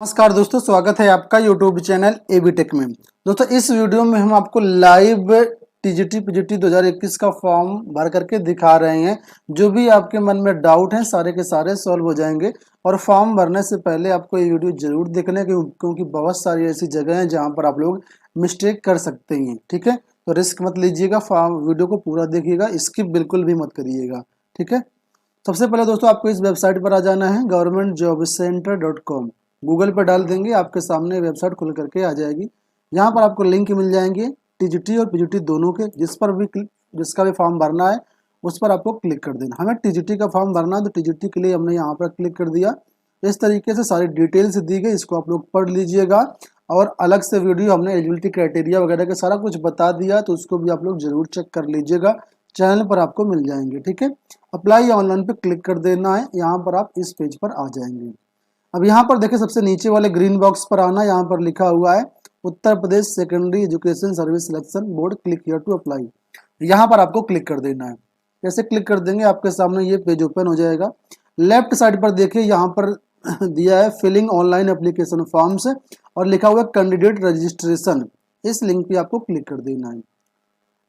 नमस्कार दोस्तों, स्वागत है आपका यूट्यूब चैनल एबी टेक में। दोस्तों इस वीडियो में हम आपको लाइव टीजीटी पीजीटी 2021 का फॉर्म भर करके दिखा रहे हैं। जो भी आपके मन में डाउट हैं सारे के सारे सॉल्व हो जाएंगे। और फॉर्म भरने से पहले आपको ये वीडियो जरूर देखना है क्योंकि बहुत सारी ऐसी जगह हैं जहाँ पर आप लोग मिस्टेक कर सकते हैं। ठीक है, तो रिस्क मत लीजिएगा, फॉर्म वीडियो को पूरा देखिएगा, स्किप बिल्कुल भी मत करिएगा। ठीक है, सबसे पहले दोस्तों आपको इस वेबसाइट पर आ जाना है governmentjobcenter.com। गूगल पर डाल देंगे, आपके सामने वेबसाइट खुल करके आ जाएगी। यहाँ पर आपको लिंक मिल जाएंगे टीजीटी और पीजीटी दोनों के, जिसका भी फॉर्म भरना है उस पर आपको क्लिक कर देना। हमें टीजीटी का फॉर्म भरना है तो टीजीटी के लिए हमने यहाँ पर क्लिक कर दिया। इस तरीके से सारी डिटेल्स दी गई, इसको आप लोग पढ़ लीजिएगा। और अलग से वीडियो हमने एलिजिबिलिटी क्राइटेरिया वगैरह का सारा कुछ बता दिया, तो उसको भी आप लोग जरूर चेक कर लीजिएगा, चैनल पर आपको मिल जाएंगे। ठीक है, अप्लाई ऑनलाइन पे क्लिक कर देना है। यहाँ पर आप इस पेज पर आ जाएंगे। अब यहाँ पर देखिए सबसे नीचे वाले ग्रीन बॉक्स पर आना, यहाँ पर लिखा हुआ है Uttar Pradesh secondary education service selection board, click here to apply. यहाँ पर आपको क्लिक कर देना है। जैसे क्लिक कर देंगे आपके सामने ये पेज ओपन हो जाएगा। लेफ्ट साइड पर देखिए यहाँ पर दिया है फिलिंग ऑनलाइन एप्लीकेशन फॉर्म्स और लिखा हुआ है कैंडिडेट रजिस्ट्रेशन। इस लिंक पे आपको क्लिक कर देना है।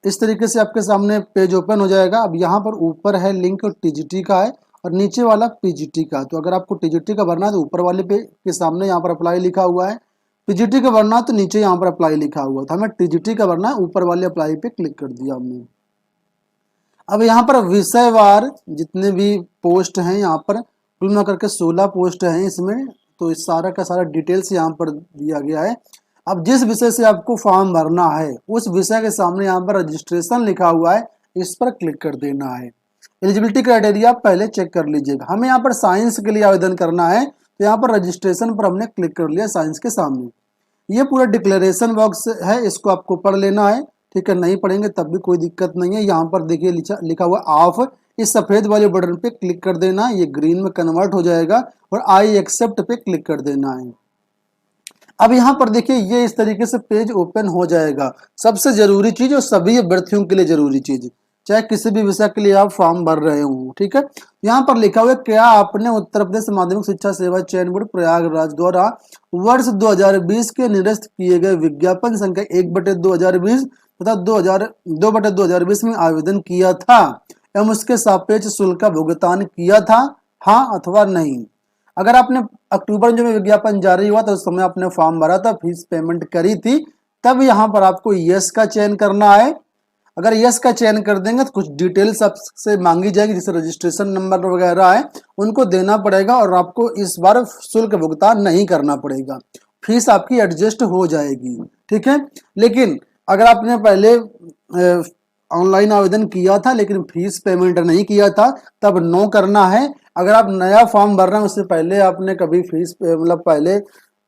इस तरीके से आपके सामने पेज ओपन हो जाएगा। अब यहाँ पर ऊपर है लिंक टीजीटी का है और नीचे वाला पीजीटी का। तो अगर आपको टीजीटी का भरना है तो ऊपर वाले पे के सामने यहाँ पर अप्लाई लिखा हुआ है, पीजीटी का भरना है तो नीचे यहाँ पर अप्लाई लिखा हुआ था। हमें टीजीटी का भरना है, ऊपर वाले अप्लाई पे क्लिक कर दिया हमने। अब यहाँ पर विषयवार जितने भी पोस्ट हैं, यहाँ पर कुल मिला करके 16 पोस्ट हैं इसमें। तो इस सारा का सारा डिटेल्स यहाँ पर दिया गया है। अब जिस विषय से आपको फॉर्म भरना है उस विषय के सामने यहाँ पर रजिस्ट्रेशन लिखा हुआ है, इस पर क्लिक कर देना है। एलिजिबिलिटी क्राइटेरिया पहले चेक कर लीजिएगा। हमें यहाँ पर साइंस के लिए आवेदन करना है, तो यहाँ पर रजिस्ट्रेशन पर हमने क्लिक कर लिया साइंस के सामने। ये पूरा डिक्लेरेशन बॉक्स है, इसको आपको पढ़ लेना है। ठीक है, नहीं पढ़ेंगे तब भी कोई दिक्कत नहीं है। यहाँ पर देखिए लिखा हुआ ऑफ, इस सफेद वाले बटन पे क्लिक कर देना है, ये ग्रीन में कन्वर्ट हो जाएगा और आई एक्सेप्ट पे क्लिक कर देना है। अब यहाँ पर देखिए ये इस तरीके से पेज ओपन हो जाएगा। सबसे जरूरी चीज और सभी अभ्यर्थियों के लिए जरूरी चीज, चाहे किसी भी विषय के लिए आप फॉर्म भर रहे हो। ठीक है, यहाँ पर लिखा हुआ है क्या आपने उत्तर प्रदेश माध्यमिक शिक्षा सेवा चयन बोर्ड प्रयागराज द्वारा वर्ष 2020 के निरस्त किए गए विज्ञापन संख्या 1/2020 तथा 2/2020 में आवेदन किया था एवं उसके सापेक्ष शुल्क का भुगतान किया था, हाँ अथवा नहीं। अगर आपने अक्टूबर में विज्ञापन जारी हुआ तो उस समय आपने फॉर्म भरा था, फीस पेमेंट करी थी, तब यहाँ पर आपको यस का चयन करना है। अगर यस का चयन कर देंगे तो कुछ डिटेल्स आपसे मांगी जाएगी, जैसे रजिस्ट्रेशन नंबर वगैरह है उनको देना पड़ेगा और आपको इस बार शुल्क भुगतान नहीं करना पड़ेगा, फीस आपकी एडजस्ट हो जाएगी। ठीक है, लेकिन अगर आपने पहले ऑनलाइन आवेदन किया था लेकिन फीस पेमेंट नहीं किया था तब नो करना है। अगर आप नया फॉर्म भर रहे हैं उससे पहले आपने कभी फीस मतलब पहले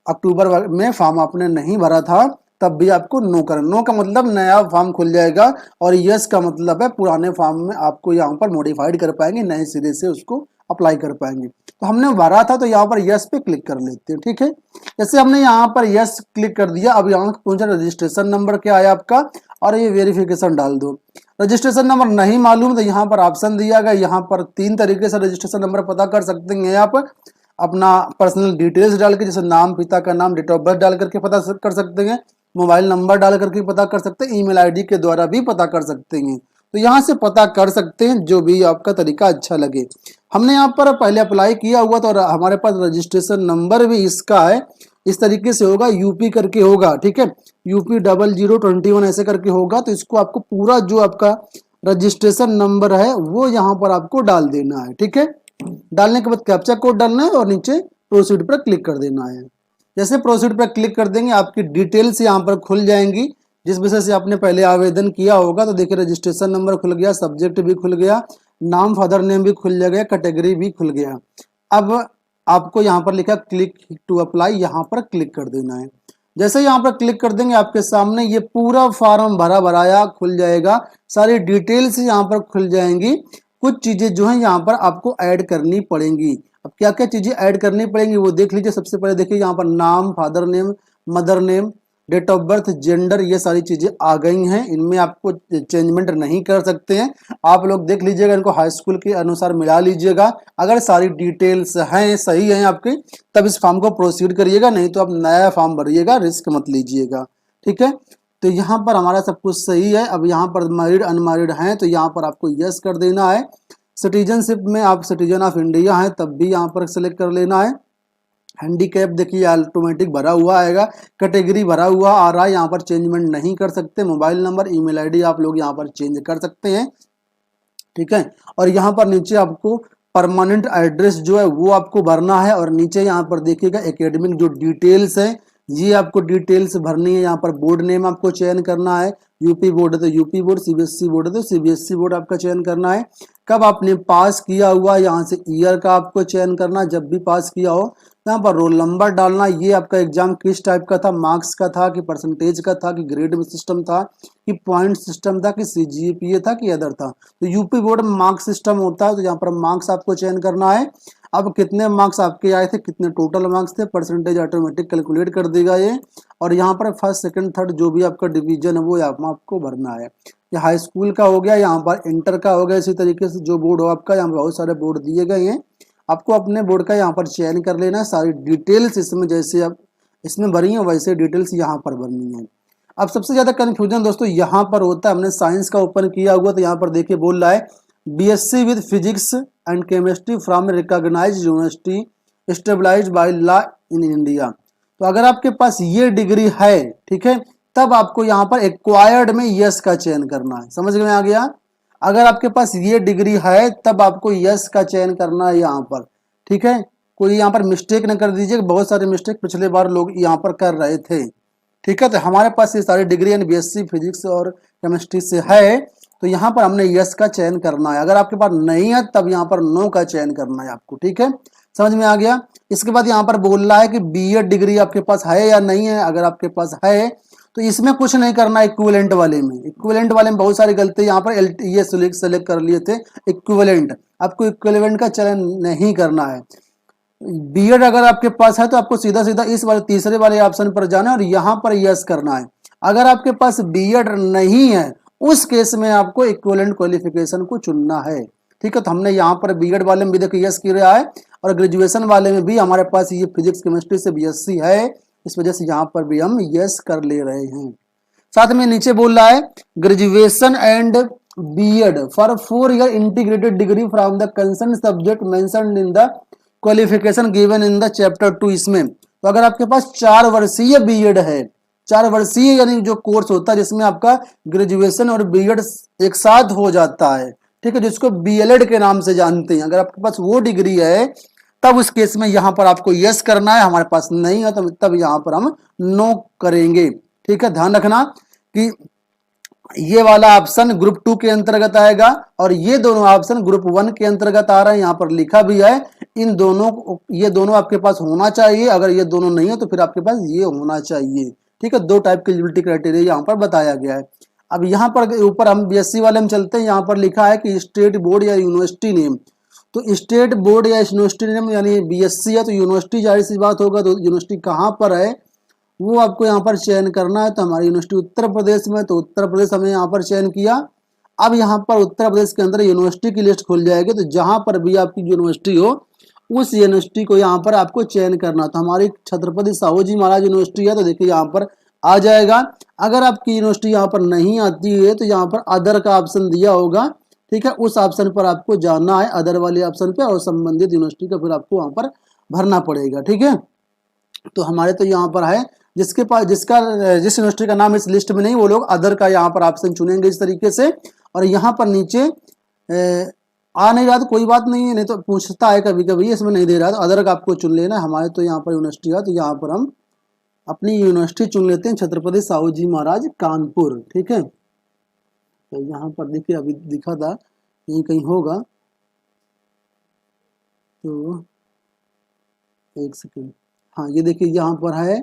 अक्टूबर में फॉर्म आपने नहीं भरा था तब भी आपको नो करना। नो का मतलब नया फॉर्म खुल जाएगा और यस का मतलब है पुराने फॉर्म में आपको यहाँ पर मॉडिफाइड कर पाएंगे, नए सिरे से उसको अप्लाई कर पाएंगे। तो हमने भरा था तो यहाँ पर यस पे क्लिक कर लेते हैं। ठीक है, जैसे हमने यहाँ पर यस क्लिक कर दिया। अब यहाँ पूछा रजिस्ट्रेशन नंबर क्या है आपका और ये वेरिफिकेशन डाल दो। रजिस्ट्रेशन नंबर नहीं मालूम तो यहाँ पर ऑप्शन दिया गया, यहाँ पर 3 तरीके से रजिस्ट्रेशन नंबर पता कर सकते हैं। आप अपना पर्सनल डिटेल्स डाल के, जैसे नाम, पिता का नाम, डेट ऑफ बर्थ डाल करके पता कर सकते हैं, मोबाइल नंबर डाल करके पता कर सकते हैं, ईमेल आईडी के द्वारा भी पता कर सकते हैं। तो यहाँ से पता कर सकते हैं, जो भी आपका तरीका अच्छा लगे। हमने यहाँ पर पहले अप्लाई किया हुआ तो और हमारे पास रजिस्ट्रेशन नंबर भी इसका है, इस तरीके से होगा, यूपी करके होगा। ठीक है, यूपी 0021 ऐसे करके होगा। तो इसको आपको पूरा जो आपका रजिस्ट्रेशन नंबर है वो यहाँ पर आपको डाल देना है। ठीक है, डालने के बाद कैप्चा कोड डालना है और नीचे प्रोसीड पर क्लिक कर देना है। जैसे प्रोसीड पर क्लिक कर देंगे आपकी डिटेल्स यहाँ पर खुल जाएंगी, जिस विषय से आपने पहले आवेदन किया होगा। तो देखिए रजिस्ट्रेशन नंबर खुल गया, सब्जेक्ट भी खुल गया, नाम फादर नेम भी खुल गया, कैटेगरी भी खुल गया। अब आपको यहाँ पर लिखा क्लिक टू अप्लाई, यहाँ पर क्लिक कर देना है। जैसे यहाँ पर क्लिक कर देंगे आपके सामने ये पूरा फॉर्म भरा भराया खुल जाएगा, सारी डिटेल्स यहाँ पर खुल जाएंगी। कुछ चीजें जो है यहाँ पर आपको ऐड करनी पड़ेंगी। अब क्या क्या चीजें ऐड करनी पड़ेंगी वो देख लीजिए। सबसे पहले देखिए यहाँ पर नाम, father name, mother name, date of birth, gender, ये सारी चीजें आ गई हैं। इनमें आपको चेंजमेंट नहीं कर सकते हैं। आप लोग देख लीजिएगा, इनको हाई स्कूल के अनुसार मिला लीजिएगा। अगर सारी डिटेल्स हैं, सही हैं आपकी, तब इस फॉर्म को प्रोसीड करिएगा, नहीं तो आप नया फॉर्म भरिएगा, रिस्क मत लीजिएगा। ठीक है, तो यहाँ पर हमारा सब कुछ सही है। अब यहाँ पर मैरिड अनमैरिड हैं तो यहाँ पर आपको यस कर देना है। सिटीजनशिप में आप सिटीजन ऑफ इंडिया हैं तब भी यहाँ पर सेलेक्ट कर लेना है। हैंडीकैप देखिए ऑटोमेटिक भरा हुआ आएगा, कैटेगरी भरा हुआ आ रहा है, यहाँ पर चेंजमेंट नहीं कर सकते। मोबाइल नंबर, ईमेल आईडी आप लोग यहाँ पर चेंज कर सकते हैं। ठीक है, और यहाँ पर नीचे आपको परमानेंट एड्रेस जो है वो आपको भरना है। और नीचे यहाँ पर देखिएगा एकेडमिक जो डिटेल्स है ये आपको डिटेल्स भरनी है। यहाँ पर बोर्ड नेम आपको चयन करना है, यूपी बोर्ड है तो यूपी बोर्ड, सीबीएसई बोर्ड है तो सीबीएसई बोर्ड आपका चयन करना है। कब आपने पास किया हुआ, यहाँ से ईयर का आपको चयन करना, जब भी पास किया हो। यहाँ पर रोल नंबर डालना, ये आपका एग्जाम किस टाइप का था, मार्क्स का था कि परसेंटेज का था कि ग्रेड में सिस्टम था कि पॉइंट सिस्टम था कि सीजीपीए था कि अदर था। तो यूपी बोर्ड में मार्क्स सिस्टम होता है, तो यहाँ पर मार्क्स आपको चयन करना है। अब कितने मार्क्स आपके आए थे, कितने टोटल मार्क्स थे, परसेंटेज ऑटोमेटिक कैलकुलेट कर देगा ये। और यहाँ पर फर्स्ट सेकंड थर्ड जो भी आपका डिवीजन है वो आपको भरना है। ये हाई स्कूल का हो गया, यहाँ पर इंटर का हो गया। इसी तरीके से जो बोर्ड हो आपका, यहाँ पर बहुत सारे बोर्ड दिए गए हैं, आपको अपने बोर्ड का यहाँ पर चयन कर लेना है। सारी डिटेल्स इसमें जैसे आप इसमें भरी है वैसे डिटेल्स यहाँ पर भरनी है। अब सबसे ज्यादा कंफ्यूजन दोस्तों यहाँ पर होता है, हमने साइंस का ओपन किया हुआ तो यहाँ पर देखिए बोल रहा है BSc with physics and chemistry from recognised university stabilised by law in India. तो अगर आपके पास ये डिग्री है, ठीक है, तब आपको यहाँ पर एक्वायर्ड में यस का चयन करना है। समझ में आ गया? अगर आपके पास ये डिग्री है तब आपको यस का चयन करना है यहाँ पर। ठीक है, कोई यहाँ पर मिस्टेक न कर दीजिए, बहुत सारे मिस्टेक पिछले बार लोग यहाँ पर कर रहे थे। ठीक है, तो हमारे पास ये सारी डिग्री यानी बीएससी फिजिक्स और केमिस्ट्री से है, तो यहाँ पर हमने यस का चयन करना है। अगर आपके पास नहीं है तब यहाँ पर नो का चयन करना है आपको। ठीक है, समझ में आ गया? इसके बाद यहाँ पर बोल रहा है कि बीएड डिग्री आपके पास है या नहीं है। अगर आपके पास है तो इसमें कुछ नहीं करना। इक्विवेलेंट वाले में, इक्विवेलेंट वाले में बहुत सारी गलती यहाँ पर ये सेलेक्ट कर लिए थे इक्विवेलेंट, आपको इक्विवेलेंट का चयन नहीं करना है। बीएड अगर आपके पास है तो आपको सीधा सीधा इस वाले तीसरे वाले ऑप्शन पर जाना है और यहाँ पर यस करना है। अगर आपके पास बीएड नहीं है उस केस में आपको इक्विवेलेंट क्वालिफिकेशन को चुनना है। ठीक है, तो हमने यहाँ पर बीएड वाले में भी देखो यस किया है और ग्रेजुएशन वाले में भी हमारे पास ये फिजिक्स केमिस्ट्री से बीएससी है, इस वजह से यहाँ पर भी हम यस कर ले रहे हैं। साथ में नीचे बोल रहा है graduation and BEd for 4 year integrated degree from the concern subject mentioned in the qualification given in the chapter 2। इसमें तो अगर आपके पास 4 वर्षीय बीएड है, 4 वर्षीय यानी जो कोर्स होता है जिसमें आपका ग्रेजुएशन और बीएड एक साथ हो जाता है, ठीक है, जिसको बीएलएड के नाम से जानते हैं, अगर आपके पास वो डिग्री है तब उस केस में यहाँ पर आपको यस करना है। हमारे पास नहीं है तो तब यहाँ पर हम नो करेंगे। ठीक है, ध्यान रखना कि ये वाला ऑप्शन ग्रुप 2 के अंतर्गत आएगा और ये दोनों ऑप्शन ग्रुप 1 के अंतर्गत आ रहे हैं। यहाँ पर लिखा भी है इन दोनों, ये दोनों आपके पास होना चाहिए। अगर ये दोनों नहीं है तो फिर आपके पास ये होना चाहिए। ठीक है, 2 टाइप के एलिजिबिलिटी क्राइटेरिया यहाँ पर बताया गया है। अब यहाँ पर ऊपर हम बीएससी वाले में चलते हैं। यहाँ पर लिखा है कि स्टेट बोर्ड या यूनिवर्सिटी नेम, तो स्टेट बोर्ड या यूनिवर्सिटी नेम यानी बीएससी है तो यूनिवर्सिटी जाहिर सी बात होगा, तो यूनिवर्सिटी कहाँ पर है वो आपको यहाँ पर चयन करना है। तो हमारी यूनिवर्सिटी उत्तर प्रदेश में, तो उत्तर प्रदेश हमने यहाँ पर चयन किया। अब यहाँ पर उत्तर प्रदेश के अंदर यूनिवर्सिटी की लिस्ट खुल जाएगी, तो जहाँ पर भी आपकी यूनिवर्सिटी हो उस यूनिवर्सिटी को यहाँ पर आपको चयन करना। तो हमारी छत्रपति साहू जी महाराज यूनिवर्सिटी है तो देखिए यहाँ पर आ जाएगा। अगर आपकी यूनिवर्सिटी यहाँ पर नहीं आती है तो यहाँ पर अदर का ऑप्शन दिया होगा, ठीक है, उस ऑप्शन पर आपको जाना है, अदर वाले ऑप्शन पे, और संबंधित यूनिवर्सिटी का फिर आपको वहाँ पर भरना पड़ेगा। ठीक है, तो हमारे तो यहाँ पर है जिसके पास जिस यूनिवर्सिटी का नाम इस लिस्ट में नहीं वो लोग अदर का यहाँ पर ऑप्शन चुनेंगे इस तरीके से। और यहाँ पर नीचे आ नहीं रहा तो कोई बात नहीं है, नहीं तो पूछता है कभी कभी इसमें नहीं दे रहा तो अदर का आपको चुन लेना है। हमारे तो यहाँ पर यूनिवर्सिटी है तो यहाँ पर हम अपनी यूनिवर्सिटी चुन लेते हैं, छत्रपति साहू जी महाराज कानपुर। ठीक है, तो यहाँ पर देखिए अभी दिखा था यही कहीं होगा, तो एक सेकंड, हाँ ये देखिए यहाँ पर है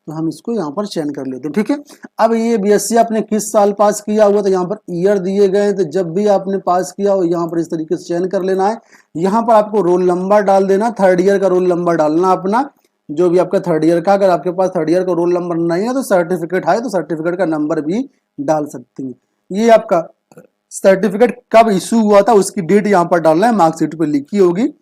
तो हम इसको यहाँ पर चयन कर लेते हैं। ठीक है, अब ये बीएससी आपने किस साल पास किया हुआ तो यहाँ पर ईयर दिए गए, तो जब भी आपने पास किया हो यहाँ पर इस तरीके से चयन कर लेना है। यहाँ पर आपको रोल नंबर डाल देना, 3rd ईयर का रोल नंबर डालना अपना, जो भी आपका थर्ड ईयर का, अगर आपके पास थर्ड ईयर का रोल नंबर नहीं है तो सर्टिफिकेट है तो सर्टिफिकेट का नंबर भी डाल सकते हैं। ये आपका सर्टिफिकेट कब इशू हुआ था उसकी डेट यहाँ पर डालना है, मार्कशीट पे लिखी होगी।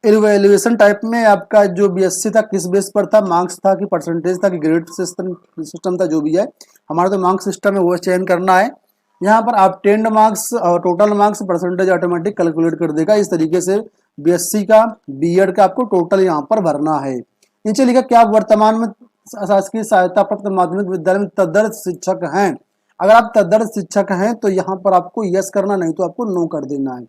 इवैल्यूएशन टाइप में आपका जो बीएससी था किस बेस पर था, मार्क्स था कि परसेंटेज था कि ग्रेड सिस्टम था, जो भी है हमारा तो मार्क्स सिस्टम है वो चयन करना है। यहाँ पर आप टेंड मार्क्स और total marks percentage automatic calculate कर देगा। इस तरीके से बीएससी का बीएड का आपको टोटल यहाँ पर भरना है। नीचे लिखा क्या आप वर्तमान में शासकीय सहायता प्राप्त माध्यमिक विद्यालय में तदर्थ शिक्षक हैं। अगर आप तदर्थ शिक्षक हैं तो यहाँ पर आपको यस करना, नहीं तो आपको नो कर देना है।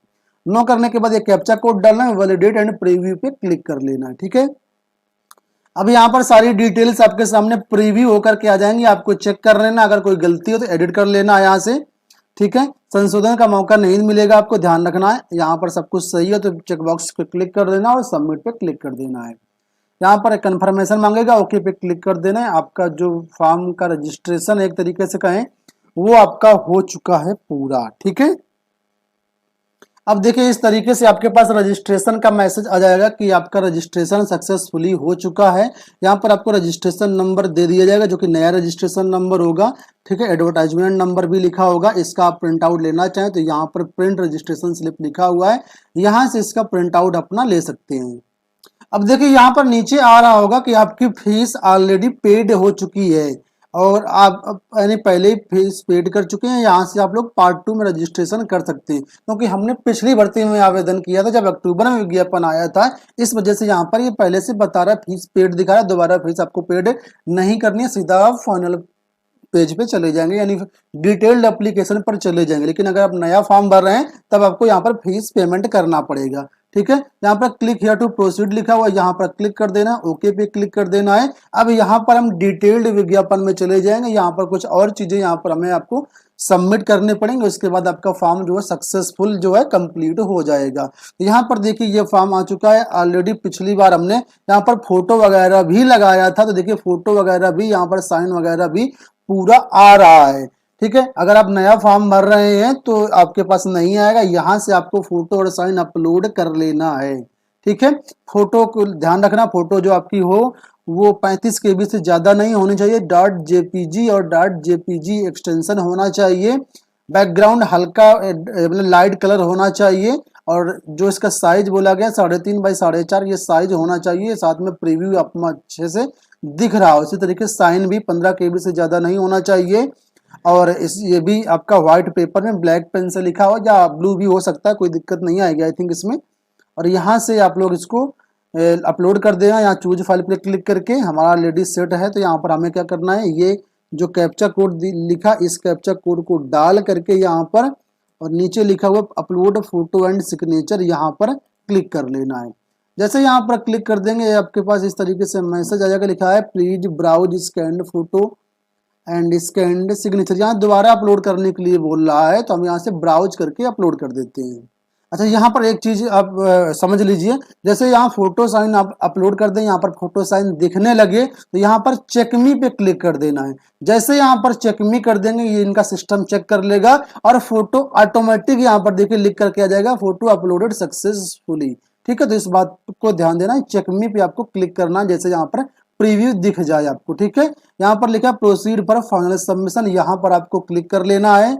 नो करने के बाद ये कैप्चा कोड डालना है, वैलिडेट एंड प्रीव्यू पे क्लिक कर लेना है। ठीक है, अब यहाँ पर सारी डिटेल्स आपके सामने प्रीव्यू होकर के आ जाएंगी, आपको चेक कर लेना, अगर कोई गलती हो तो एडिट कर लेना है यहाँ से। ठीक है, संशोधन का मौका नहीं मिलेगा, आपको ध्यान रखना है। यहाँ पर सब कुछ सही है तो चेकबॉक्स पे क्लिक कर देना और सबमिट पे क्लिक कर देना है। यहाँ पर एक कन्फर्मेशन मांगेगा, ओके पे क्लिक कर देना है। आपका जो फॉर्म का रजिस्ट्रेशन एक तरीके से कहें वो आपका हो चुका है पूरा। ठीक है, अब देखिए इस तरीके से आपके पास रजिस्ट्रेशन का मैसेज आ जाएगा कि आपका रजिस्ट्रेशन सक्सेसफुली हो चुका है। यहाँ पर आपको रजिस्ट्रेशन नंबर दे दिया जाएगा जो कि नया रजिस्ट्रेशन नंबर होगा। ठीक है, एडवर्टाइजमेंट नंबर भी लिखा होगा, इसका आप प्रिंट आउट लेना चाहें तो यहाँ पर प्रिंट रजिस्ट्रेशन स्लिप लिखा हुआ है, यहाँ से इसका प्रिंट आउट अपना ले सकते हैं। अब देखिए यहाँ पर नीचे आ रहा होगा कि आपकी फीस ऑलरेडी पेड हो चुकी है और आप यानी पहले ही फीस पेड कर चुके हैं। यहाँ से आप लोग पार्ट 2 में रजिस्ट्रेशन कर सकते हैं, क्योंकि हमने पिछली भर्ती में आवेदन किया था जब अक्टूबर में विज्ञापन आया था, इस वजह से यहाँ पर ये पहले से बता रहा है फीस पेड दिखा रहा है। दोबारा फीस आपको पेड नहीं करनी है, सीधा आप फाइनल पेज पे चले जाएंगे यानी डिटेल्ड एप्लीकेशन पर चले जाएंगे। लेकिन अगर आप नया फॉर्म भर रहे हैं तब आपको यहाँ पर फीस पेमेंट करना पड़ेगा। ठीक है, यहाँ पर क्लिक हियर टू प्रोसीड लिखा हुआ है, यहाँ पर क्लिक कर देना, ओके पे क्लिक कर देना है। अब यहाँ पर हम डिटेल्ड विज्ञापन में चले जाएंगे, यहाँ पर कुछ और चीजें यहाँ पर हमें आपको सबमिट करने पड़ेंगे, उसके बाद आपका फॉर्म जो है सक्सेसफुल जो है कंप्लीट हो जाएगा। तो यहाँ पर देखिए ये फॉर्म आ चुका है ऑलरेडी। पिछली बार हमने यहाँ पर फोटो वगैरह भी लगाया था, तो देखिए फोटो वगैरह भी यहाँ पर साइन वगैरह भी पूरा आ रहा है। ठीक है, अगर आप नया फॉर्म भर रहे हैं तो आपके पास नहीं आएगा, यहाँ से आपको फोटो और साइन अपलोड कर लेना है। ठीक है, फोटो को ध्यान रखना, फोटो जो आपकी हो वो 35 KB से ज्यादा नहीं होनी चाहिए, .jpg और .jpg एक्सटेंशन होना चाहिए, बैकग्राउंड हल्का मतलब लाइट कलर होना चाहिए, और जो इसका साइज बोला गया 3.5 बाई 4.5 ये साइज होना चाहिए। साथ में प्रीव्यू आपको अच्छे से दिख रहा हो। इसी तरीके से साइन भी 15 KB से ज्यादा नहीं होना चाहिए, और ये भी आपका व्हाइट पेपर में ब्लैक पेन से लिखा हो या ब्लू भी हो सकता है, कोई दिक्कत नहीं आएगी आई थिंक इसमें। और यहाँ से आप लोग इसको अपलोड कर देना। यहाँ चूज फाइल पर क्लिक करके हमारा लेडीज सेट है, तो यहाँ पर हमें क्या करना है, ये जो कैप्चा कोड लिखा इस कैप्चा कोड को डाल करके यहाँ पर और नीचे लिखा हुआ अपलोड फोटो एंड सिग्नेचर यहाँ पर क्लिक कर लेना है। जैसे यहाँ पर क्लिक कर देंगे आपके पास इस तरीके से मैसेज आ जाएगा, लिखा है please browse scanned photo and scanned signature. यहाँ दोबारा अपलोड करने के लिए बोल रहा है, तो हम यहाँ से ब्राउज करके अपलोड कर देते हैं। अच्छा, यहाँ पर एक चीज आप समझ लीजिए, जैसे यहाँ फोटो साइन आप अपलोड कर दें, यहाँ पर फोटो साइन दिखने लगे तो यहाँ पर चेकमी पे क्लिक कर देना है। जैसे यहाँ पर चेकमी कर देंगे ये इनका सिस्टम चेक कर लेगा और फोटो ऑटोमेटिक यहाँ पर देखिए लिख करके आ जाएगा फोटो अपलोडेड सक्सेसफुली। ठीक है, तो इस बात को ध्यान देना है, चेकमी पे आपको क्लिक करना है जैसे यहाँ पर प्रीव्यू दिख जाए आपको। ठीक है, यहाँ पर लिखा प्रोसीड फॉर फाइनल सबमिशन, यहाँ पर आपको क्लिक कर लेना है।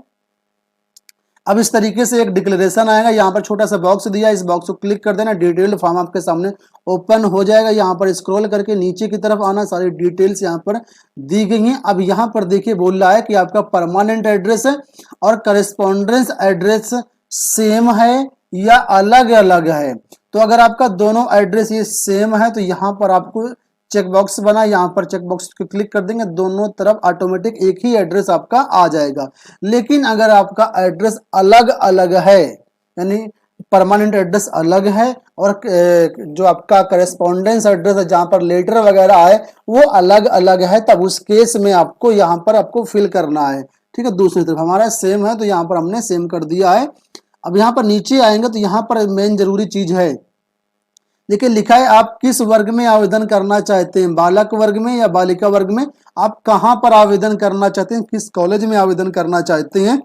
अब इस तरीके से एक डिक्लेरेशन आएगा, यहाँ पर छोटा सा बॉक्स दिया, इस बॉक्स को क्लिक कर देना, डिटेल्ड फॉर्म आपके सामने ओपन हो जाएगा। यहाँ पर स्क्रॉल करके नीचे की तरफ आना, सारी डिटेल्स यहाँ पर दी गई हैं। अब यहाँ पर देखिए बोल रहा है कि आपका परमानेंट एड्रेस है और करेस्पॉन्डेंस एड्रेस सेम है या अलग अलग है। तो अगर आपका दोनों एड्रेस ये सेम है तो यहाँ पर आपको चेक बॉक्स बना, यहाँ पर चेक बॉक्स को क्लिक कर देंगे, दोनों तरफ ऑटोमेटिक एक ही एड्रेस आपका आ जाएगा। लेकिन अगर आपका एड्रेस अलग अलग है, यानी परमानेंट एड्रेस अलग है और जो आपका करेस्पॉन्डेंस एड्रेस है जहां पर लेटर वगैरह है वो अलग अलग है, तब उस केस में आपको यहाँ पर आपको फिल करना है। ठीक है, दूसरी तरफ हमारा सेम है तो यहाँ पर हमने सेम कर दिया है। अब यहाँ पर नीचे आएंगे तो यहाँ पर मेन जरूरी चीज है, देखिए लिखा है आप किस वर्ग में आवेदन करना चाहते हैं, बालक वर्ग में या बालिका वर्ग में, आप कहां पर आवेदन करना चाहते हैं, किस कॉलेज में आवेदन करना चाहते हैं।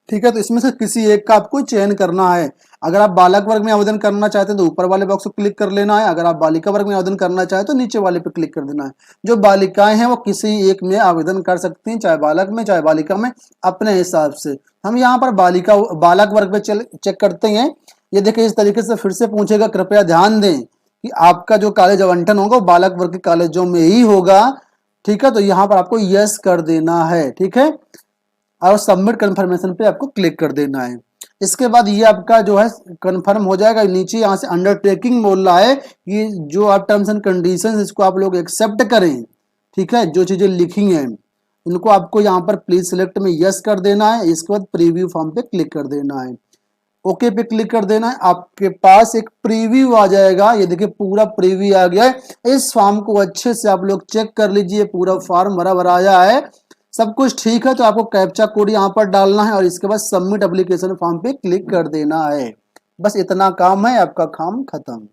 ठीक है। तो इसमें से किसी एक का आपको चयन करना है। अगर आप बालक वर्ग में आवेदन करना चाहते हैं तो ऊपर वाले बॉक्स को क्लिक कर लेना है। अगर आप बालिका वर्ग में आवेदन करना चाहते तो नीचे वाले पे क्लिक कर देना है। जो बालिकाएं हैं वो किसी एक में आवेदन कर सकती हैं, चाहे बालक में चाहे बालिका में, अपने हिसाब से। हम यहाँ पर बालक वर्ग में चेक करते हैं। ये देखिए इस तरीके से फिर से पूछेगा, कृपया ध्यान दें कि आपका जो कॉलेज आवंटन होगा वो बालक वर्ग के कॉलेजों में ही होगा। ठीक है, तो यहाँ पर आपको यस कर देना है। ठीक है, और सबमिट कंफर्मेशन पे आपको क्लिक कर देना है। इसके बाद ये आपका जो है कंफर्म हो जाएगा। नीचे यहाँ से अंडरटेकिंग बोल रहा है कि जो आप टर्म्स एंड कंडीशंस इसको आप लोग एक्सेप्ट करें। ठीक है, जो चीजें लिखी हैं उनको आपको यहाँ पर प्लीज सिलेक्ट में यस कर देना है। इसके बाद प्रीव्यू फॉर्म पे क्लिक कर देना है, ओके पे क्लिक कर देना है। आपके पास एक प्रीव्यू आ जाएगा। ये देखिए पूरा प्रीव्यू आ गया है। इस फॉर्म को अच्छे से आप लोग चेक कर लीजिए, पूरा फॉर्म भरा भरा आया है, सब कुछ ठीक है। तो आपको कैप्चा कोड यहाँ पर डालना है और इसके बाद सबमिट एप्लीकेशन फॉर्म पे क्लिक कर देना है। बस इतना काम है, आपका काम खत्म।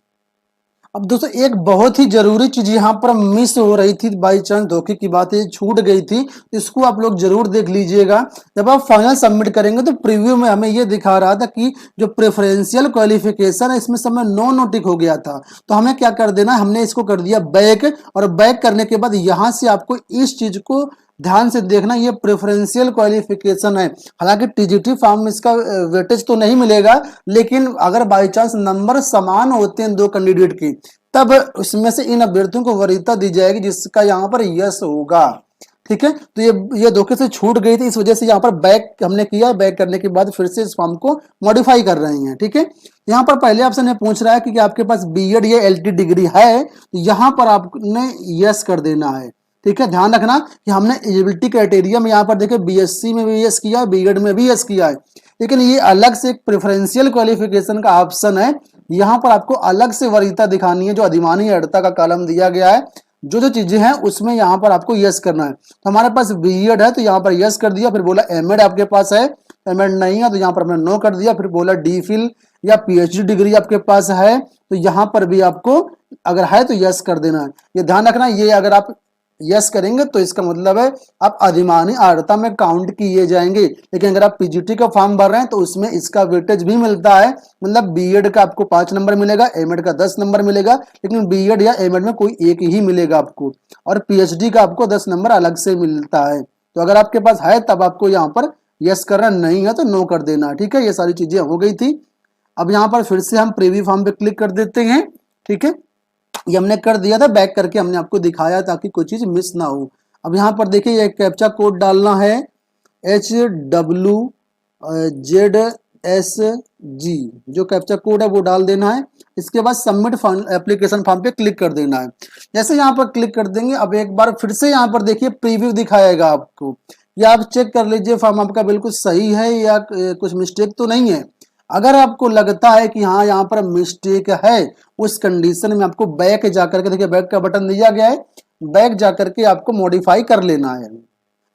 अब दोस्तों एक बहुत ही जरूरी चीज यहाँ पर मिस हो रही थी, बाई चांस धोखे की बात है, छूट गई थी, इसको आप लोग जरूर देख लीजिएगा। जब आप फाइनल सबमिट करेंगे तो प्रीव्यू में हमें ये दिखा रहा था कि जो प्रेफरेंशियल क्वालिफिकेशन है इसमें समय नो टिक हो गया था। तो हमें क्या कर देना, हमने इसको कर दिया बैक, और बैक करने के बाद यहाँ से आपको इस चीज को ध्यान से देखना, ये प्रेफरेंशियल क्वालिफिकेशन है। हालांकि टीजीटी फॉर्म में इसका वेटेज तो नहीं मिलेगा, लेकिन अगर बाई चांस नंबर समान होते हैं दो कैंडिडेट की, तब उसमें से इन अभ्यर्थियों को वरीयता दी जाएगी जिसका यहाँ पर यस होगा। ठीक है, तो ये धोखे से छूट गई थी, इस वजह से यहाँ पर बैक हमने किया। बैक करने के बाद फिर से इस फॉर्म को मॉडिफाई कर रहे हैं। ठीक है, यहाँ पर पहले ऑप्शन में पूछ रहा है कि आपके पास बीएड या एलटी डिग्री है, तो यहाँ पर आपने यस कर देना है। ठीक है, ध्यान रखना कि हमने एलिजिबिलिटी क्राइटेरिया में यहाँ पर देखिए बीएससी में भी यस किया है, बीएड में भी यस किया है, लेकिन ये अलग से एक प्रेफरेंशियल क्वालिफिकेशन का ऑप्शन है। यहाँ पर आपको अलग से वरीयता दिखानी है, जो अधिमानी अर्हता का कॉलम दिया गया है, जो चीजें हैं उसमें यहाँ पर आपको यस करना है। तो हमारे पास बीएड है तो यहाँ पर यस कर दिया, फिर बोला एमएड आपके पास है, एमएड नहीं है तो यहाँ पर हमने नो कर दिया, फिर बोला डी फिल या पीएचडी डिग्री आपके पास है तो यहाँ पर भी आपको अगर है तो यस कर देना है। ये ध्यान रखना, ये अगर आप यस करेंगे तो इसका मतलब है आप अधिमानी अर्हता में काउंट किए जाएंगे। लेकिन अगर आप पीजीटी का फॉर्म भर रहे हैं तो उसमें इसका वेटेज भी मिलता है, मतलब बीएड का आपको 5 नंबर मिलेगा, एमएड का 10 नंबर मिलेगा, लेकिन बीएड या एमएड में कोई एक ही मिलेगा आपको, और पीएचडी का आपको 10 नंबर अलग से मिलता है। तो अगर आपके पास है तब आपको यहाँ पर यस करना, नहीं है तो नो कर देना। ठीक है, ये सारी चीजें हो गई थी। अब यहाँ पर फिर से हम प्रीव्यू फॉर्म पे क्लिक कर देते हैं। ठीक है, ये हमने कर दिया था, बैक करके हमने आपको दिखाया ताकि कोई चीज मिस ना हो। अब यहाँ पर देखिए ये कैप्चा कोड डालना है, HWZSG, जो कैप्चा कोड है वो डाल देना है। इसके बाद सबमिट एप्लीकेशन फॉर्म पे क्लिक कर देना है। जैसे यहाँ पर क्लिक कर देंगे, अब एक बार फिर से यहाँ पर देखिए प्रीव्यू दिखाएगा आपको, या आप चेक कर लीजिए फॉर्म आपका बिल्कुल सही है या कुछ मिस्टेक तो नहीं है। अगर आपको लगता है कि हाँ यहाँ पर मिस्टेक है, उस कंडीशन में आपको बैक जाकर के, देखिए बैक का बटन दिया गया है, बैक जाकर के आपको मॉडिफाई कर लेना है।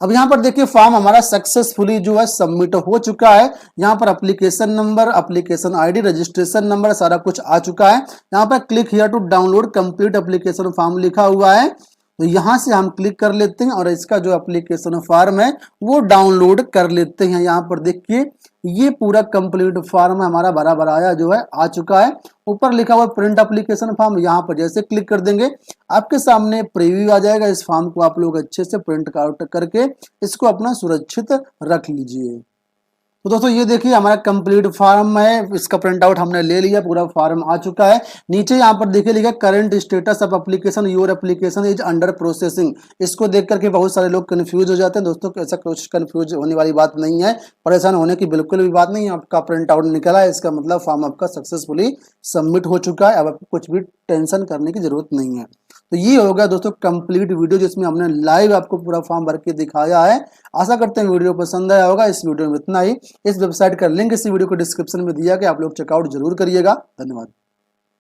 अब यहाँ पर देखिए फॉर्म हमारा सक्सेसफुली जो है सबमिट हो चुका है। यहाँ पर application number, application ID, registration number सारा कुछ आ चुका है। यहाँ पर click here to download complete application form लिखा हुआ है, तो यहाँ से हम क्लिक कर लेते हैं और इसका जो एप्लीकेशन फॉर्म है वो डाउनलोड कर लेते हैं। यहाँ पर देखिए ये पूरा कंप्लीट फॉर्म हमारा भरा भराया जो है आ चुका है। ऊपर लिखा हुआ प्रिंट एप्लीकेशन फॉर्म, यहाँ पर जैसे क्लिक कर देंगे आपके सामने प्रीव्यू आ जाएगा। इस फॉर्म को आप लोग अच्छे से प्रिंट आउट करके इसको अपना सुरक्षित रख लीजिए। तो दोस्तों ये देखिए हमारा कंप्लीट फॉर्म है, इसका प्रिंट आउट हमने ले लिया, पूरा फॉर्म आ चुका है। नीचे यहाँ पर देखिए लिखा current status of application, your application is under processing. इसको देख करके बहुत सारे लोग कंफ्यूज हो जाते हैं। दोस्तों ऐसा कुछ कंफ्यूज होने वाली बात नहीं है, परेशान होने की बिल्कुल भी बात नहीं है। आपका प्रिंट आउट निकला है, इसका मतलब फॉर्म आपका सक्सेसफुली सबमिट हो चुका है। अब आपको कुछ भी टेंशन करने की जरूरत नहीं है। तो ये होगा दोस्तों कंप्लीट वीडियो, जिसमें हमने लाइव आपको पूरा फॉर्म भर के दिखाया है। आशा करते हैं वीडियो पसंद आया होगा। इस वीडियो में इतना ही। इस वेबसाइट का लिंक इसी वीडियो को डिस्क्रिप्शन में दिया गया, आप लोग चेकआउट जरूर करिएगा। धन्यवाद।